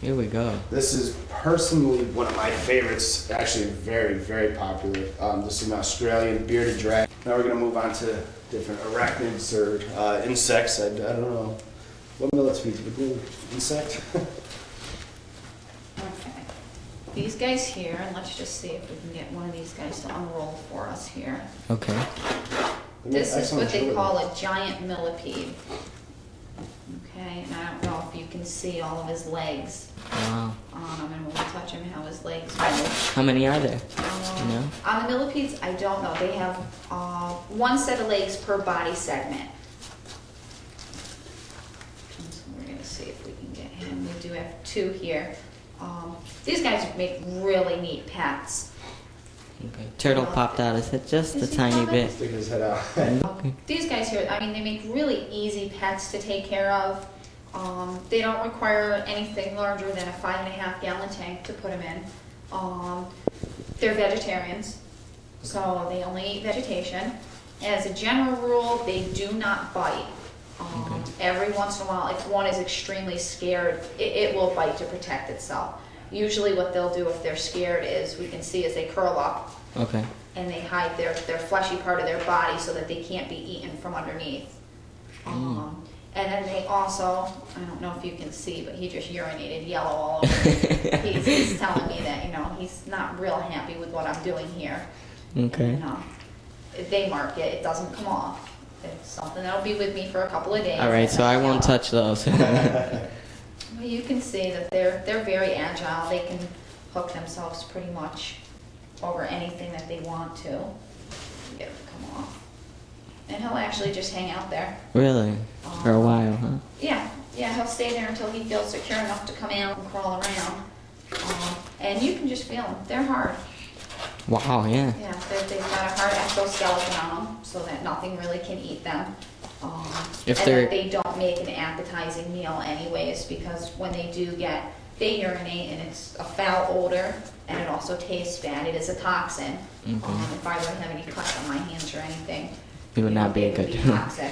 Here we go. This is personally one of my favorites. Actually, very, very popular. This is an Australian bearded dragon. Now we're gonna move on to different arachnids or insects. I don't know. What millipede would be insect? Okay. These guys here, and let's just see if we can get one of these guys to unroll for us here. Okay. This is what they call a giant millipede. Okay, and I don't know if you can see all of his legs. Wow. And when we touch him, how his legs move. How many are there? You know? On the millipedes, I don't know. They have one set of legs per body segment. So we're going to see if we can get him. We do have two here. These guys make really neat pets. Okay. Turtle popped out his head just a tiny bit. Sticking his head out. Okay. These guys here, I mean, they make really easy pets to take care of. They don't require anything larger than a 5.5 gallon tank to put them in. They're vegetarians, so they only eat vegetation. As a general rule, they do not bite. Every once in a while, if one is extremely scared, it will bite to protect itself. Usually what they'll do if they're scared is, we can see as they curl up. Okay. And they hide their fleshy part of their body so that they can't be eaten from underneath. And then they also, I don't know if you can see, but he just urinated yellow all over. He's telling me that, you know, he's not real happy with what I'm doing here. Okay. And, they mark it, it doesn't come off. It's something that'll be with me for a couple of days. All right, so I won't touch those. Well, you can see that they're very agile. They can hook themselves pretty much over anything that they want to. Get it to come off. And he'll actually just hang out there. Really? For a while, huh? Yeah, he'll stay there until he feels secure enough to come out and crawl around. And you can just feel them. They're hard. Wow, yeah. Yeah, they've got a hard exoskeleton on them so that nothing really can eat them. And that they don't make an appetizing meal anyways, because when they urinate and it's a foul odor and it also tastes bad. It is a toxin. If I were to have any cuts on my hands or anything, it would not be a good toxic.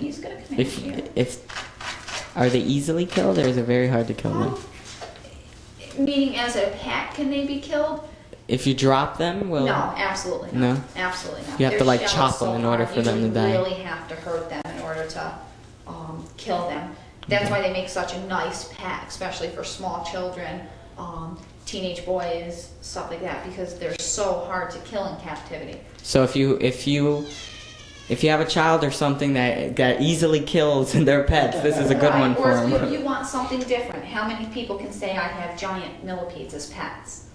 He's gonna come in here. Are they easily killed, or is it very hard to kill them? Meaning as a pet, can they be killed? If you drop them, will... No, absolutely not. No? Absolutely not. You have to like chop them in order for them to die. You really have to hurt them in order to kill them. That's why they make such a nice pet, especially for small children, teenage boys, stuff like that, because they're so hard to kill in captivity. So if you have a child or something that easily kills their pets, this is a good one for them. Or if you want something different, how many people can say I have giant millipedes as pets?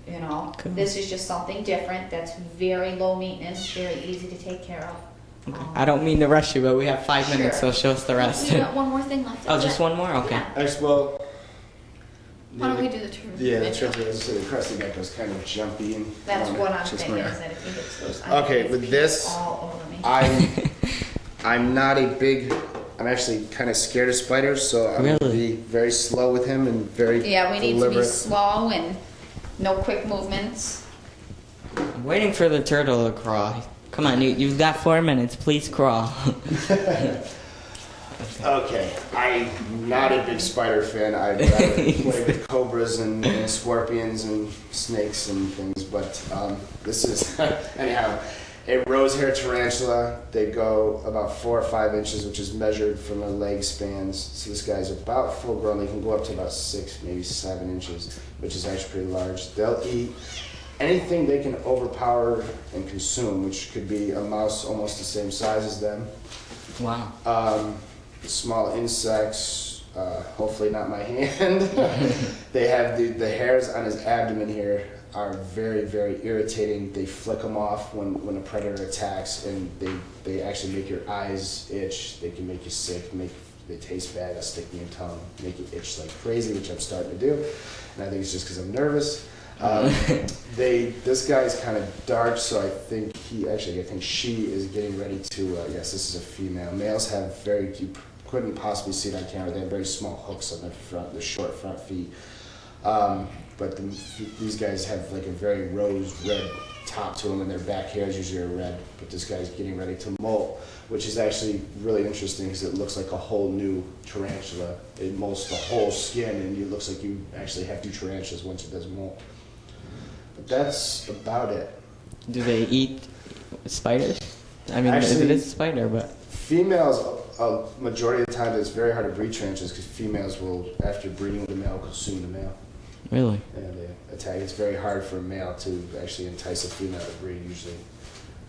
You know, cool. This is just something different that's very low maintenance, very easy to take care of. Okay. I don't mean to rush you, but we have 5 minutes, so show us the rest. We got one more thing left. Oh, just one more? Okay. Yeah. Well, why don't we do the turtle? Yeah, the turtle, as I said, the crested gecko is kind of jumpy. And, that's what I'm thinking, is that if he gets those, okay, with this, all over me. I'm not a big... I'm actually kind of scared of spiders, so I'm going to be very slow with him and very Yeah, we need deliberate. to be slow and no quick movements. I'm waiting for the turtle to crawl. Come on, you've got 4 minutes. Please crawl. Okay, I'm not a big spider fan. I'd rather play with cobras and scorpions and snakes and things, but this is, anyhow, a rosehair tarantula. They go about 4 or 5 inches, which is measured from their leg spans. So this guy's about full grown. They can go up to about 6, maybe 7 inches, which is actually pretty large. They'll eat anything they can overpower and consume, which could be a mouse almost the same size as them. Wow. Small insects, hopefully not my hand. They have the hairs on his abdomen here are very, very irritating. They flick them off when a predator attacks, and they actually make your eyes itch. They can make you sick, they taste bad, they'll stick in your tongue, make you itch like crazy, which I'm starting to do. And I think it's just because I'm nervous. This guy's kind of dark, so I think she is getting ready to, yes, this is a female. Males have you couldn't possibly see it on camera, they have very small hooks on their short front feet. But these guys have like a very rose red top to them, and their back hairs usually are red. But this guy's getting ready to molt, which is actually really interesting because it looks like a whole new tarantula. It molts the whole skin, and it looks like you actually have 2 tarantulas once it does molt. But that's about it. Do they eat spiders? I mean, Actually, it is a spider, but females, a majority of the time, it's very hard to breed tarantulas because females will, after breeding with a male, consume the male. really. And they attack. It's very hard for a male to actually entice a female to breed. Usually,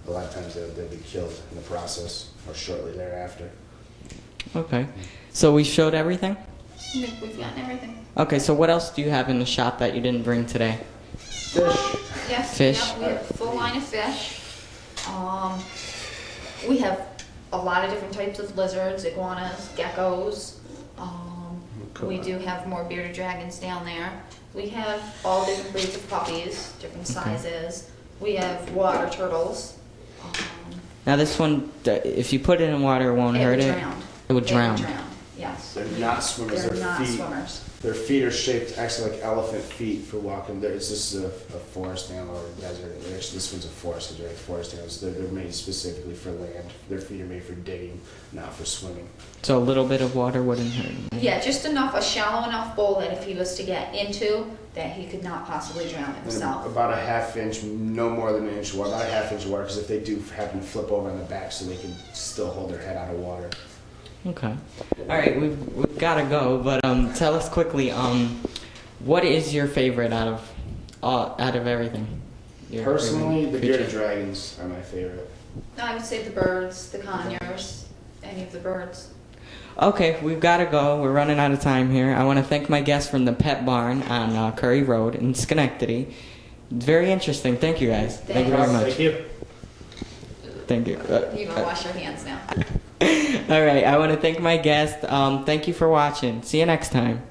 a lot of times they'll be killed in the process or shortly thereafter. Okay. So we showed everything? We've gotten everything. Okay, so what else do you have in the shop that you didn't bring today? Fish. Yes, Fish. yeah, we have a full line of fish. We have a lot of different types of lizards, iguanas, geckos. We do have more bearded dragons down there. We have all different breeds of puppies, different sizes. We have water turtles. Now this one, if you put it in water, it won't hurt it? Drown. It would drown. They would drown, yes. They're not swimmers. They're Their not feet. swimmers. Their feet are shaped actually like elephant feet for walking. This is a forest animal or a desert. Actually, this one's a forest because they're like forest animals. They're made specifically for land. Their feet are made for digging, not for swimming. So a little bit of water wouldn't hurt him? Yeah, just enough, a shallow enough bowl that if he was to get into, that he could not possibly drown And himself. about a half inch, no more than an inch of water, about a half inch of water, because if they do happen to flip over on the back, so they can still hold their head out of water. Okay. All right, we've got to go, but tell us quickly, what is your favorite out of everything? Your Personally, favorite the bearded creature? dragons are my favorite. No, I would say the birds, the conures, any of the birds. Okay, we've got to go. We're running out of time here. I want to thank my guests from the Pet Barn on Curry Road in Schenectady. Very interesting. Thank you, guys. Thank you very much. Thank you. Thank you. You can wash your hands now. All right, I want to thank my guest. Thank you for watching. See you next time.